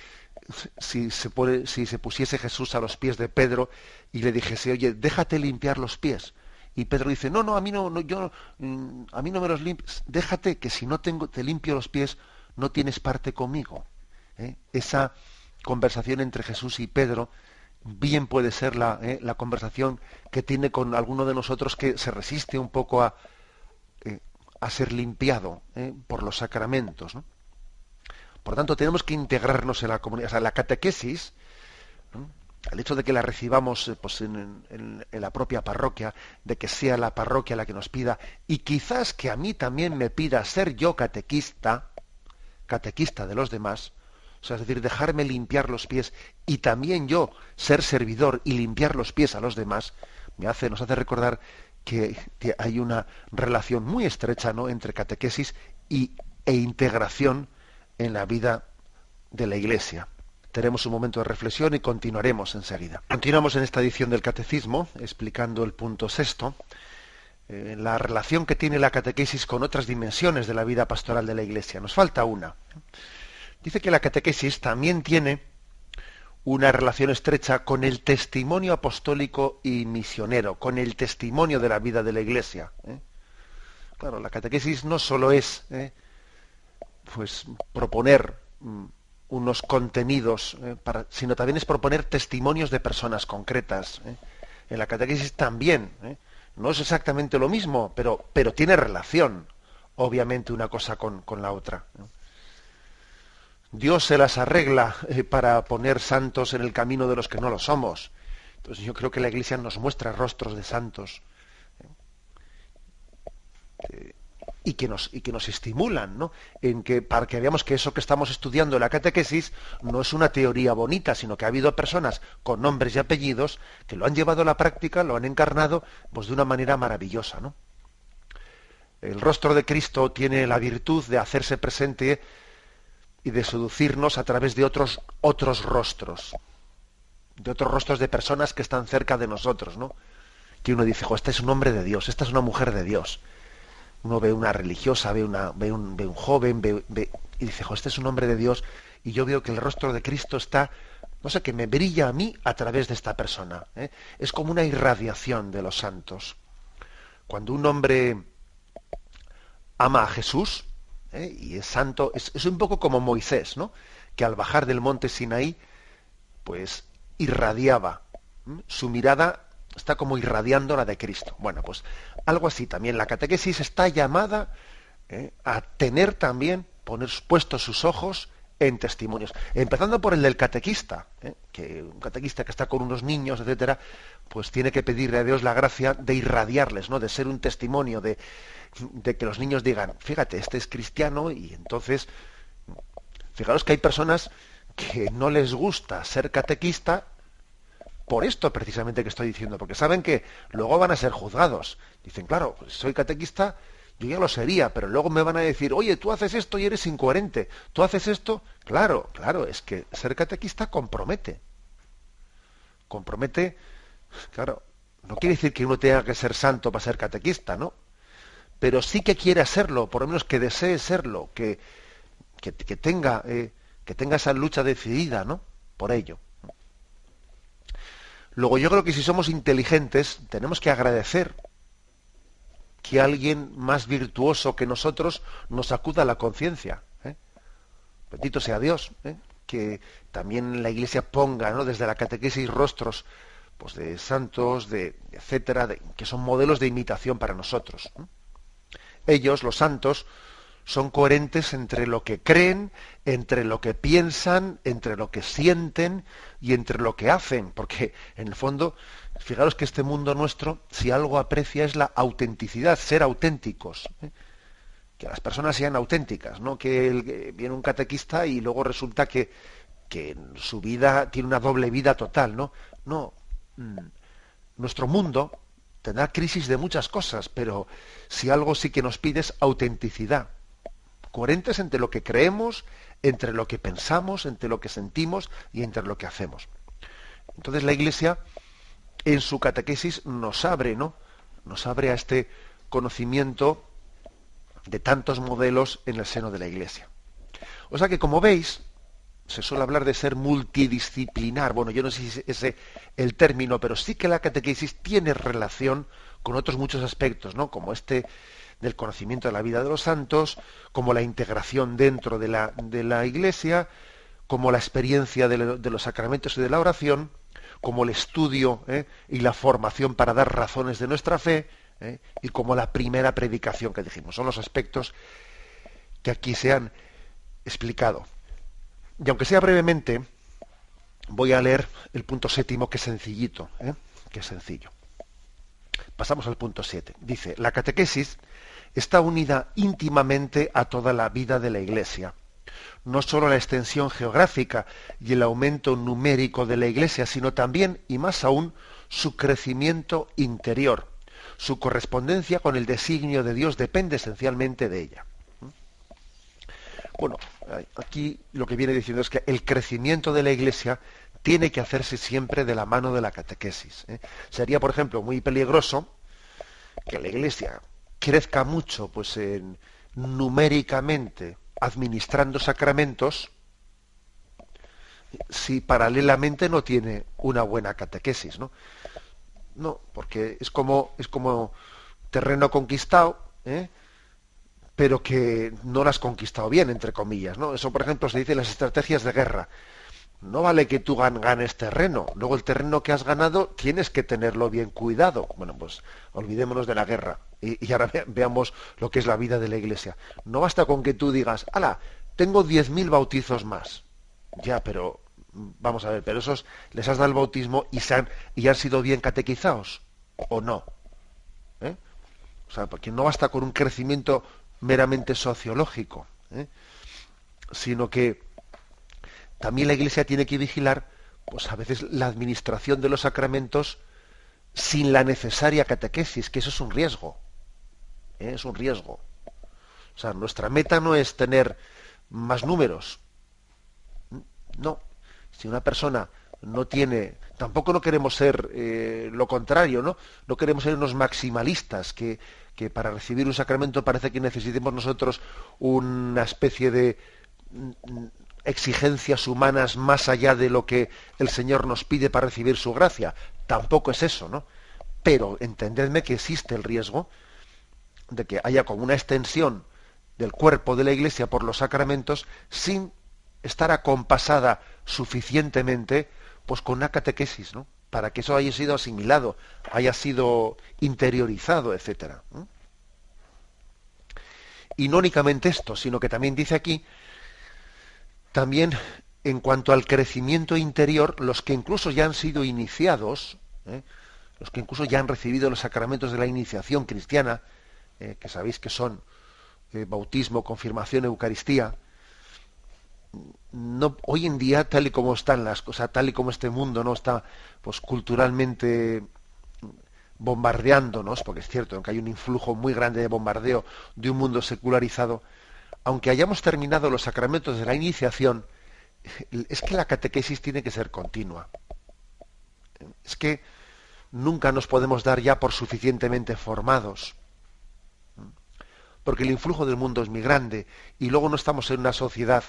se pusiese Jesús a los pies de Pedro y le dijese, oye, déjate limpiar los pies. Y Pedro dice, no, a mí no, a mí no me los limpies. Déjate, que si no te limpio los pies, no tienes parte conmigo. Esa conversación entre Jesús y Pedro bien puede ser la conversación que tiene con alguno de nosotros que se resiste un poco a ser limpiado por los sacramentos, ¿no? Por tanto, tenemos que integrarnos en la comunidad. O sea, la catequesis, ¿no? El hecho de que la recibamos pues en la propia parroquia, de que sea la parroquia la que nos pida, y quizás que a mí también me pida ser yo catequista de los demás, o sea, es decir, dejarme limpiar los pies y también yo ser servidor y limpiar los pies a los demás, nos hace recordar que hay una relación muy estrecha, ¿no?, entre catequesis e integración en la vida de la Iglesia. Tenemos un momento de reflexión y continuaremos enseguida. Continuamos en esta edición del Catecismo, explicando el punto sexto, la relación que tiene la catequesis con otras dimensiones de la vida pastoral de la Iglesia. Nos falta una. Dice que la catequesis también tiene una relación estrecha con el testimonio apostólico y misionero, con el testimonio de la vida de la Iglesia. Claro, la catequesis no solo es pues proponer unos contenidos, sino también es proponer testimonios de personas concretas. En la catequesis también, no es exactamente lo mismo, pero tiene relación, obviamente, una cosa con la otra. Dios se las arregla para poner santos en el camino de los que no lo somos. Entonces yo creo que la Iglesia nos muestra rostros de santos y que nos estimulan, ¿no?, para que veamos que eso que estamos estudiando en la catequesis no es una teoría bonita, sino que ha habido personas con nombres y apellidos que lo han llevado a la práctica, lo han encarnado pues de una manera maravillosa, ¿no? El rostro de Cristo tiene la virtud de hacerse presente y de seducirnos a través de otros rostros, de personas que están cerca de nosotros, ¿no? Que uno dice, este es un hombre de Dios, esta es una mujer de Dios. Uno ve una religiosa, ve un joven, y dice, este es un hombre de Dios, y yo veo que el rostro de Cristo está, no sé, que me brilla a mí a través de esta persona. Es como una irradiación de los santos. Cuando un hombre ama a Jesús, y es santo, es un poco como Moisés, ¿no?, que al bajar del monte Sinaí, pues irradiaba. Su mirada está como irradiando la de Cristo. Bueno, pues algo así también. La catequesis está llamada a tener también, poner puestos sus ojos en testimonios. Empezando por el del catequista, que un catequista que está con unos niños, etcétera, pues tiene que pedirle a Dios la gracia de irradiarles, ¿no?, de ser un testimonio, de que los niños digan, fíjate, este es cristiano, y entonces, fijaros que hay personas que no les gusta ser catequista por esto precisamente que estoy diciendo, porque saben que luego van a ser juzgados. Dicen, claro, pues soy catequista, yo ya lo sería, pero luego me van a decir, oye, tú haces esto y eres incoherente, tú haces esto. Claro, es que ser catequista compromete, claro, no quiere decir que uno tenga que ser santo para ser catequista, ¿no? Pero sí que quiere serlo, por lo menos que desee serlo, que tenga esa lucha decidida, ¿no?, por ello. Luego yo creo que si somos inteligentes tenemos que agradecer que alguien más virtuoso que nosotros nos acuda a la conciencia. Bendito sea Dios, que también la Iglesia ponga, ¿no?, desde la catequesis rostros pues de santos, etcétera, que son modelos de imitación para nosotros. Ellos, los santos, son coherentes entre lo que creen, entre lo que piensan, entre lo que sienten y entre lo que hacen, porque en el fondo, fijaros que este mundo nuestro, si algo aprecia es la autenticidad, ser auténticos, que las personas sean auténticas, no que viene un catequista y luego resulta que su vida tiene una doble vida total, ¿no? No. Nuestro mundo tendrá crisis de muchas cosas, pero si algo sí que nos pide es autenticidad. Coherentes entre lo que creemos, entre lo que pensamos, entre lo que sentimos y entre lo que hacemos. Entonces la Iglesia, en su catequesis, nos abre, ¿no? Nos abre a este conocimiento de tantos modelos en el seno de la Iglesia. O sea que, como veis, se suele hablar de ser multidisciplinar. Bueno, yo no sé si es el término, pero sí que la catequesis tiene relación con otros muchos aspectos, ¿no? Como este del conocimiento de la vida de los santos, como la integración dentro de la Iglesia, como la experiencia de los sacramentos y de la oración, como el estudio y la formación para dar razones de nuestra fe, y como la primera predicación que dijimos. Son los aspectos que aquí se han explicado. Y aunque sea brevemente, voy a leer el punto 7, que es sencillito, que es sencillo. Pasamos al punto 7. Dice: la catequesis está unida íntimamente a toda la vida de la Iglesia. No solo la extensión geográfica y el aumento numérico de la Iglesia, sino también, y más aún, su crecimiento interior. Su correspondencia con el designio de Dios depende esencialmente de ella. Bueno, aquí lo que viene diciendo es que el crecimiento de la Iglesia tiene que hacerse siempre de la mano de la catequesis. Sería, por ejemplo, muy peligroso que la Iglesia crezca mucho, pues, numéricamente, administrando sacramentos, si paralelamente no tiene una buena catequesis, ¿no? No, porque es como terreno conquistado, pero que no lo has conquistado bien, entre comillas, ¿no? Eso, por ejemplo, se dice en las estrategias de guerra. No vale que tú ganes terreno, luego el terreno que has ganado tienes que tenerlo bien cuidado. Bueno, pues olvidémonos de la guerra y ahora veamos lo que es la vida de la Iglesia. No basta con que tú digas: ¡hala! Tengo 10.000 bautizos más. Ya, pero vamos a ver, pero esos les has dado el bautismo y han sido bien catequizados, ¿o no? O sea, porque no basta con un crecimiento meramente sociológico, sino que también la Iglesia tiene que vigilar, pues a veces, la administración de los sacramentos sin la necesaria catequesis, que eso es un riesgo. Es un riesgo. O sea, nuestra meta no es tener más números. No. Si una persona no tiene... Tampoco no queremos ser lo contrario, ¿no? No queremos ser unos maximalistas que para recibir un sacramento parece que necesitemos nosotros una especie de exigencias humanas más allá de lo que el Señor nos pide para recibir su gracia. Tampoco es eso, ¿no? Pero entendedme que existe el riesgo de que haya como una extensión del cuerpo de la Iglesia por los sacramentos sin estar acompasada suficientemente, pues, con una catequesis, ¿no? Para que eso haya sido asimilado, haya sido interiorizado, etcétera. Y no únicamente esto, sino que también dice aquí, también en cuanto al crecimiento interior, los que incluso ya han sido iniciados, los que incluso ya han recibido los sacramentos de la iniciación cristiana, que sabéis que son bautismo, confirmación, Eucaristía, no, hoy en día, tal y como están las cosas, tal y como este mundo no está, pues, culturalmente bombardeándonos, porque es cierto que hay un influjo muy grande de bombardeo de un mundo secularizado, aunque hayamos terminado los sacramentos de la iniciación, es que la catequesis tiene que ser continua. Es que nunca nos podemos dar ya por suficientemente formados, porque el influjo del mundo es muy grande y luego no estamos en una sociedad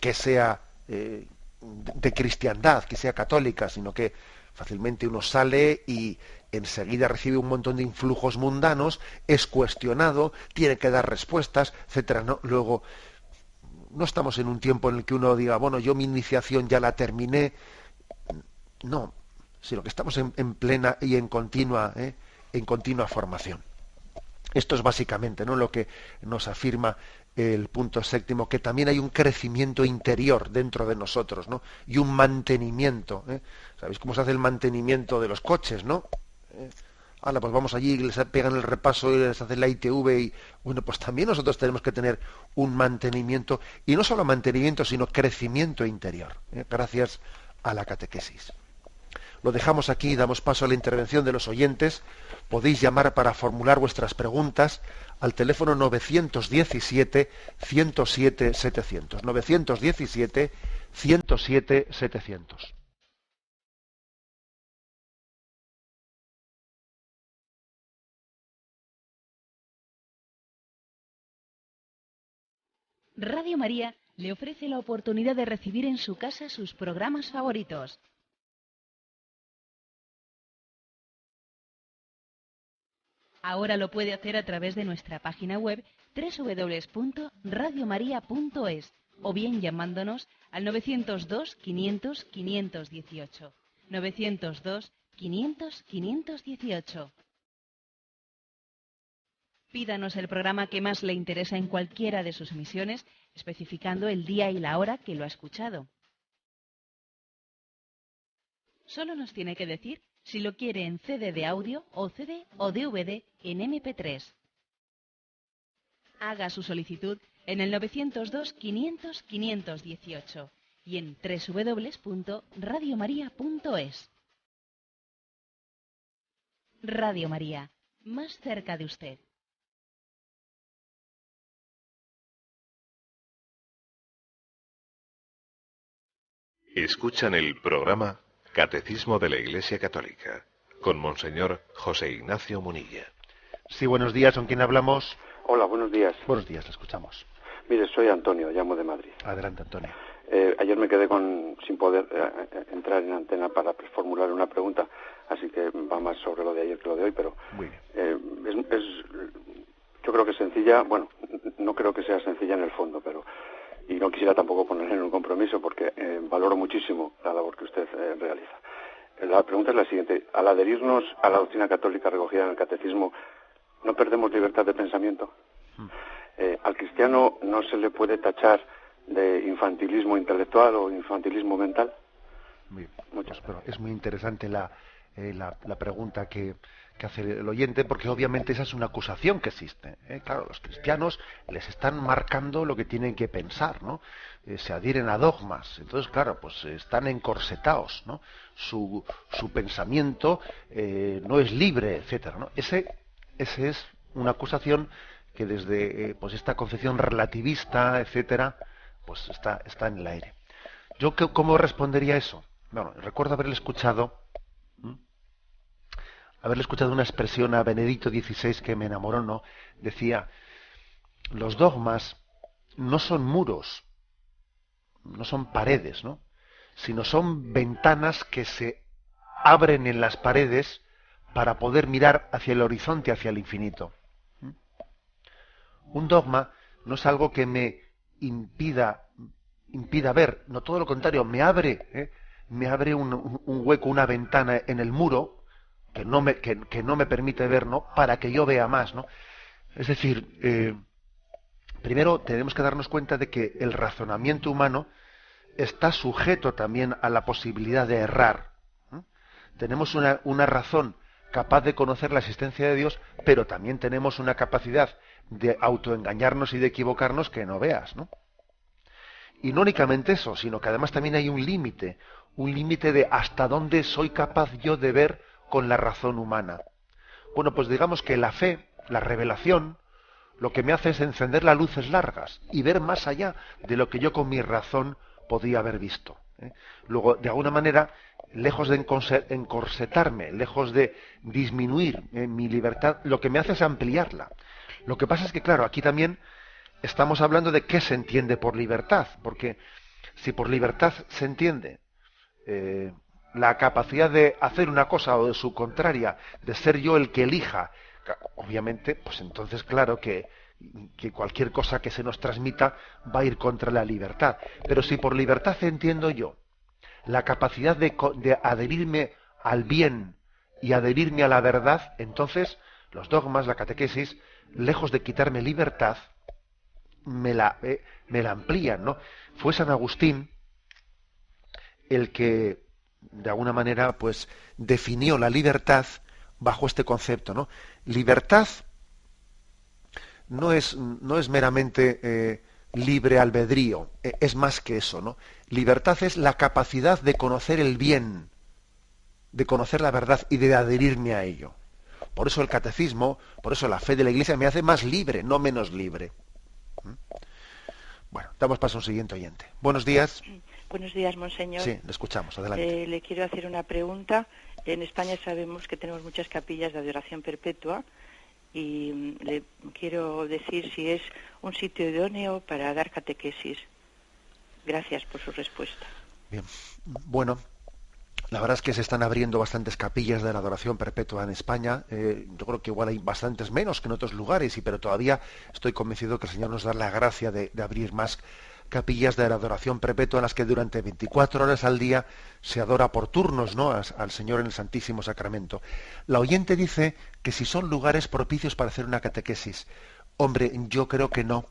que sea de cristiandad, que sea católica, sino que fácilmente uno sale y enseguida recibe un montón de influjos mundanos, es cuestionado, tiene que dar respuestas, etcétera. ¿No? Luego, no estamos en un tiempo en el que uno diga, bueno, yo mi iniciación ya la terminé. No, sino que estamos en plena y en continua formación. Esto es básicamente, ¿no?, lo que nos afirma el punto 7, que también hay un crecimiento interior dentro de nosotros, ¿no? Y un mantenimiento. ¿Sabéis cómo se hace el mantenimiento de los coches, no? Ahora, pues vamos allí, les pegan el repaso y les hacen la ITV y, bueno, pues también nosotros tenemos que tener un mantenimiento, y no solo mantenimiento, sino crecimiento interior, gracias a la catequesis. Lo dejamos aquí, damos paso a la intervención de los oyentes. Podéis llamar para formular vuestras preguntas al teléfono 917-107-700. 917-107-700. Radio María le ofrece la oportunidad de recibir en su casa sus programas favoritos. Ahora lo puede hacer a través de nuestra página web www.radiomaria.es o bien llamándonos al 902 500 518. 902 500 518. Pídanos el programa que más le interesa en cualquiera de sus emisiones, especificando el día y la hora que lo ha escuchado. Solo nos tiene que decir si lo quiere en CD de audio o CD o DVD en MP3. Haga su solicitud en el 902 500 518 y en www.radiomaria.es. Radio María, más cerca de usted. Escuchan el programa Catecismo de la Iglesia Católica con Monseñor José Ignacio Munilla. Sí, buenos días, ¿con quién hablamos? Hola, buenos días. Buenos días, le escuchamos. Mire, soy Antonio, llamo de Madrid. Adelante, Antonio. Ayer me quedé sin poder entrar en antena para formular una pregunta, así que va más sobre lo de ayer que lo de hoy, pero muy bien. Yo creo que es sencilla, bueno, no creo que sea sencilla en el fondo, pero y no quisiera tampoco ponerle en un compromiso porque valoro muchísimo la labor que usted realiza. La pregunta es la siguiente: al adherirnos a la doctrina católica recogida en el catecismo, ¿no perdemos libertad de pensamiento? Al cristiano no se le puede tachar de infantilismo intelectual o infantilismo mental. Pues, pero es muy interesante la pregunta que hace el oyente, porque obviamente esa es una acusación que existe. Claro, los cristianos les están marcando lo que tienen que pensar, ¿no? Se adhieren a dogmas, entonces claro, pues están encorsetados, ¿no? Su pensamiento no es libre, etcétera, ¿no? Ese es una acusación que desde pues esta concepción relativista, etcétera, pues está en el aire. ¿Yo cómo respondería a eso? Bueno, recuerdo haberle escuchado una expresión a Benedicto XVI que me enamoró, ¿no? Decía: los dogmas no son muros, no son paredes, ¿no? Sino son ventanas que se abren en las paredes para poder mirar hacia el horizonte, hacia el infinito. Un dogma no es algo que me impida ver, no, todo lo contrario, me abre un hueco, una ventana en el muro que no me permite ver, ¿no? Para que yo vea más, ¿no? Es decir, primero tenemos que darnos cuenta de que el razonamiento humano está sujeto también a la posibilidad de errar. Tenemos una razón capaz de conocer la existencia de Dios, pero también tenemos una capacidad de autoengañarnos y de equivocarnos que no veas, ¿no? Y no únicamente eso, sino que además también hay un límite de hasta dónde soy capaz yo de ver con la razón humana. Bueno, pues digamos que la fe, la revelación, lo que me hace es encender las luces largas y ver más allá de lo que yo con mi razón podía haber visto. Luego, de alguna manera, lejos de encorsetarme, lejos de disminuir mi libertad, lo que me hace es ampliarla. Lo que pasa es que, claro, aquí también estamos hablando de qué se entiende por libertad, porque si por libertad se entiende la capacidad de hacer una cosa o de su contraria, de ser yo el que elija, obviamente, pues entonces claro que cualquier cosa que se nos transmita va a ir contra la libertad. Pero si por libertad entiendo yo la capacidad de adherirme al bien y adherirme a la verdad, entonces los dogmas, la catequesis, lejos de quitarme libertad, me la amplían, ¿no? Fue San Agustín el que de alguna manera pues definió la libertad bajo este concepto, ¿no? Libertad no es meramente libre albedrío, es más que eso, ¿no? Libertad es la capacidad de conocer el bien, de conocer la verdad y de adherirme a ello. Por eso el catecismo, por eso la fe de la Iglesia me hace más libre, no menos libre. Bueno, damos paso a un siguiente oyente. Buenos días. Buenos días, monseñor. Sí, le escuchamos, adelante. Le quiero hacer una pregunta. En España sabemos que tenemos muchas capillas de adoración perpetua y le quiero decir si es un sitio idóneo para dar catequesis. Gracias por su respuesta. Bien, bueno, la verdad es que se están abriendo bastantes capillas de la adoración perpetua en España. Yo creo que igual hay bastantes menos que en otros lugares, pero todavía estoy convencido que el Señor nos da la gracia de abrir más capillas de la adoración perpetua en las que durante 24 horas al día se adora por turnos, ¿no?, al Señor en el Santísimo Sacramento. La oyente dice que si son lugares propicios para hacer una catequesis. Hombre, yo creo que no.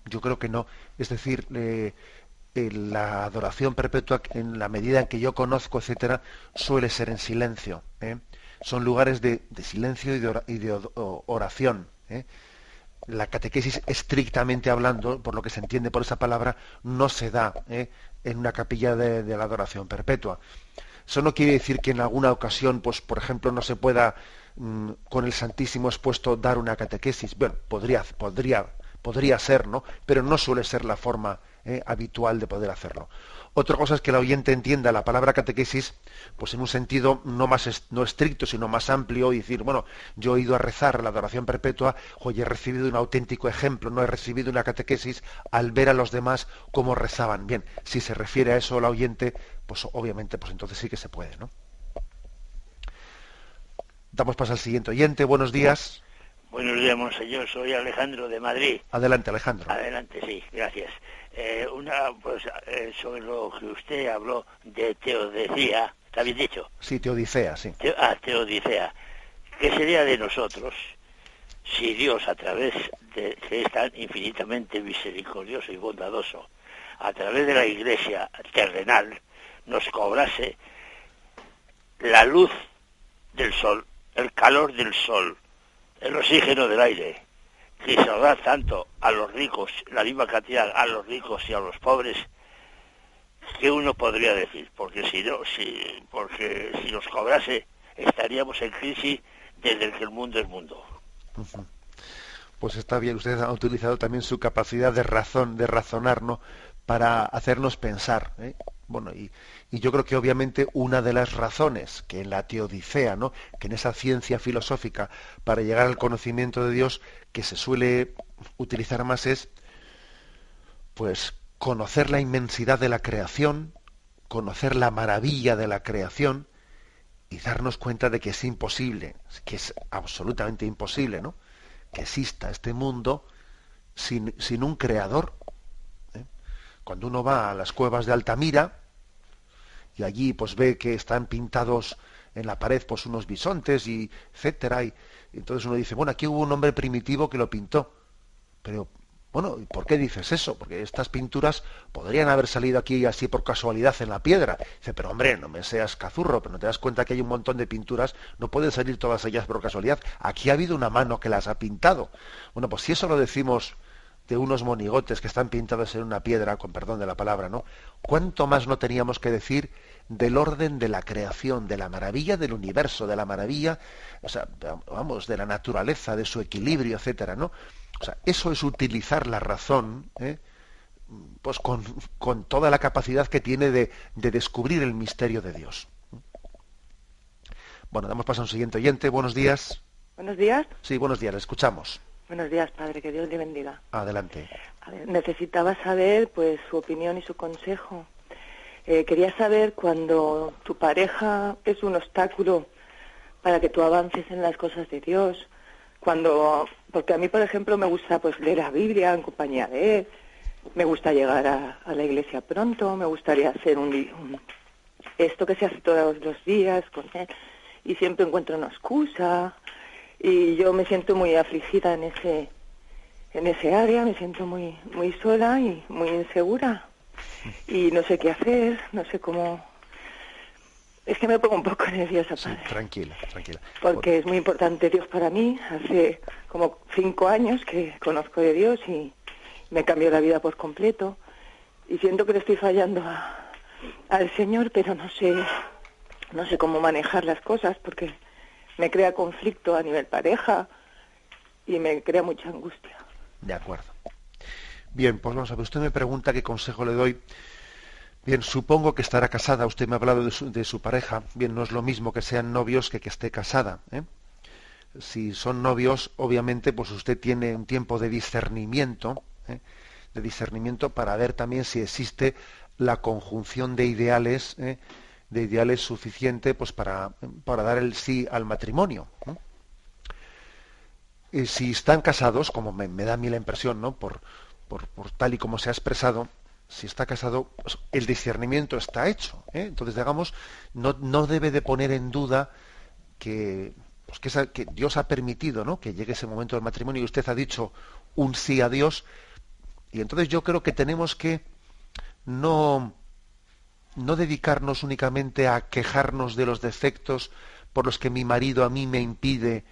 Yo creo que no. Es decir, la adoración perpetua, en la medida en que yo conozco, etcétera, suele ser en silencio. Son lugares de silencio y de oración. La catequesis, estrictamente hablando, por lo que se entiende por esa palabra, no se da en una capilla de la adoración perpetua. Eso no quiere decir que en alguna ocasión, pues por ejemplo, no se pueda con el Santísimo expuesto dar una catequesis. Bueno, podría ser, ¿no? Pero no suele ser la forma habitual de poder hacerlo. Otra cosa es que la oyente entienda la palabra catequesis pues en un sentido no estricto, sino más amplio, y decir, bueno, yo he ido a rezar la adoración perpetua, he recibido un auténtico ejemplo, no he recibido una catequesis al ver a los demás cómo rezaban. Bien, si se refiere a eso la oyente, pues obviamente pues entonces sí que se puede, ¿no? Damos paso al siguiente oyente. Buenos días. Buenos días, monseñor. Soy Alejandro de Madrid. Adelante, Alejandro. Adelante, sí, gracias. Sobre lo que usted habló de teodicea, ¿está bien dicho? Sí, teodicea, sí. Teodicea. ¿Qué sería de nosotros si Dios, a través de que es tan infinitamente misericordioso y bondadoso, a través de la Iglesia terrenal, nos cobrase la luz del sol, el calor del sol, el oxígeno del aire, que se da tanto a los ricos, la misma cantidad a los ricos y a los pobres, que uno podría decir? Porque si nos cobrase, estaríamos en crisis desde que el mundo es mundo. Pues está bien, usted ha utilizado también su capacidad de razonar, ¿no?, para hacernos pensar, ¿eh? Bueno, y yo creo que obviamente una de las razones que en la teodicea, ¿no?, que en esa ciencia filosófica para llegar al conocimiento de Dios que se suele utilizar más es, pues, conocer la inmensidad de la creación, conocer la maravilla de la creación y darnos cuenta de que es imposible, que es absolutamente imposible, ¿no?, que exista este mundo sin un creador. Cuando uno va a las cuevas de Altamira y allí pues ve que están pintados en la pared pues unos bisontes y etcétera, y entonces uno dice, bueno, aquí hubo un hombre primitivo que lo pintó. Pero bueno, ¿por qué dices eso? Porque estas pinturas podrían haber salido aquí así por casualidad en la piedra. Dice, pero hombre, no me seas cazurro, pero no te das cuenta que hay un montón de pinturas, no pueden salir todas ellas por casualidad. Aquí ha habido una mano que las ha pintado. Bueno, pues si eso lo decimos de unos monigotes que están pintados en una piedra, con perdón de la palabra, ¿no?, ¿cuánto más no teníamos que decir del orden de la creación, de la maravilla del universo, de la maravilla, o sea, vamos, de la naturaleza, de su equilibrio, etcétera, ¿no? O sea, eso es utilizar la razón, pues con toda la capacidad que tiene de descubrir el misterio de Dios. Bueno, damos paso a un siguiente oyente. Buenos días. Buenos días. Sí, buenos días, le escuchamos. Buenos días, padre, que Dios le bendiga. Adelante. A ver, necesitaba saber, pues, su opinión y su consejo. Quería saber cuando tu pareja es un obstáculo para que tú avances en las cosas de Dios, porque a mí, por ejemplo, me gusta pues leer la Biblia en compañía de él, me gusta llegar a la iglesia pronto, me gustaría hacer esto que se hace todos los días con él, y siempre encuentro una excusa. Y yo me siento muy afligida en ese área, me siento muy sola y muy insegura. Y no sé qué hacer, no sé cómo Es que me pongo un poco nerviosa, Sí, padre. tranquila, tranquila. Porque es muy importante Dios para mí. Hace como 5 años que conozco de Dios y me cambió la vida por completo. Y siento que le estoy fallando al Señor, pero no sé cómo manejar las cosas porque me crea conflicto a nivel pareja y me crea mucha angustia. De acuerdo. Bien, pues vamos a ver, usted me pregunta qué consejo le doy. Bien, supongo que estará casada, usted me ha hablado de su pareja. Bien, no es lo mismo que sean novios que esté casada, ¿eh? Si son novios, obviamente, pues usted tiene un tiempo de discernimiento, ¿eh? De discernimiento para ver también si existe la conjunción de ideales, suficiente pues para dar el sí al matrimonio, ¿no? Si están casados, como me da a mí la impresión, ¿no? Por tal y como se ha expresado, si está casado, pues el discernimiento está hecho, ¿eh? Entonces, digamos, no debe de poner en duda que Dios ha permitido, ¿no?, que llegue ese momento del matrimonio y usted ha dicho un sí a Dios. Y entonces yo creo que tenemos que no dedicarnos únicamente a quejarnos de los defectos por los que mi marido a mí me impide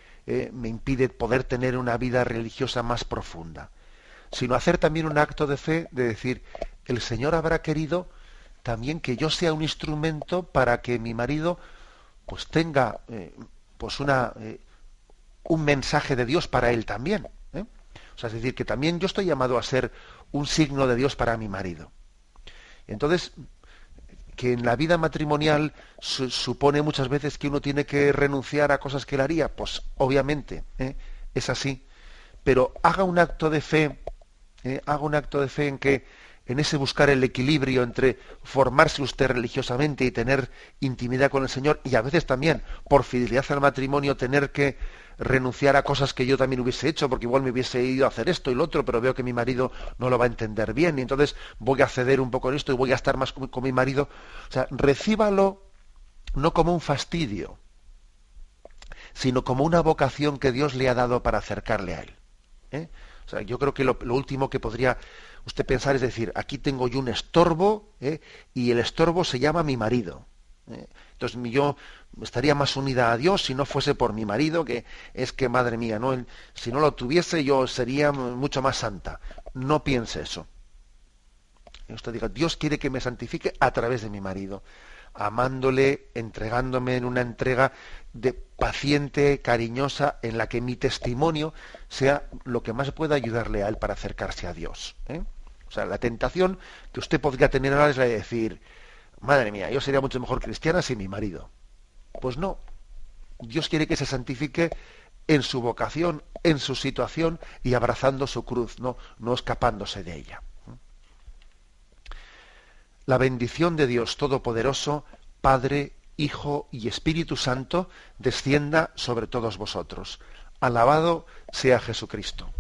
poder tener una vida religiosa más profunda, sino hacer también un acto de fe de decir, el Señor habrá querido también que yo sea un instrumento para que mi marido pues tenga un mensaje de Dios para él también, ¿eh? O sea, es decir, que también yo estoy llamado a ser un signo de Dios para mi marido. Entonces, que en la vida matrimonial supone muchas veces que uno tiene que renunciar a cosas que él haría, pues obviamente, es así, pero haga un acto de fe en que en ese buscar el equilibrio entre formarse usted religiosamente y tener intimidad con el Señor, y a veces también, por fidelidad al matrimonio, tener que renunciar a cosas que yo también hubiese hecho, porque igual me hubiese ido a hacer esto y lo otro, pero veo que mi marido no lo va a entender bien, y entonces voy a ceder un poco en esto y voy a estar más con mi marido. O sea, recíbalo no como un fastidio, sino como una vocación que Dios le ha dado para acercarle a Él, ¿eh? O sea, yo creo que lo último que podría usted pensar es decir, aquí tengo yo un estorbo, y el estorbo se llama mi marido, ¿eh? Entonces yo estaría más unida a Dios si no fuese por mi marido, que es que, madre mía, ¿no? Si no lo tuviese yo sería mucho más santa. No piense eso. Y usted diga, Dios quiere que me santifique a través de mi marido, amándole, entregándome en una entrega de paciente, cariñosa, en la que mi testimonio sea lo que más pueda ayudarle a él para acercarse a Dios, ¿eh? O sea, la tentación que usted podría tener ahora es la de decir, madre mía, yo sería mucho mejor cristiana sin mi marido. Pues no. Dios quiere que se santifique en su vocación, en su situación y abrazando su cruz, no escapándose de ella. La bendición de Dios Todopoderoso, Padre, Hijo y Espíritu Santo, descienda sobre todos vosotros. Alabado sea Jesucristo.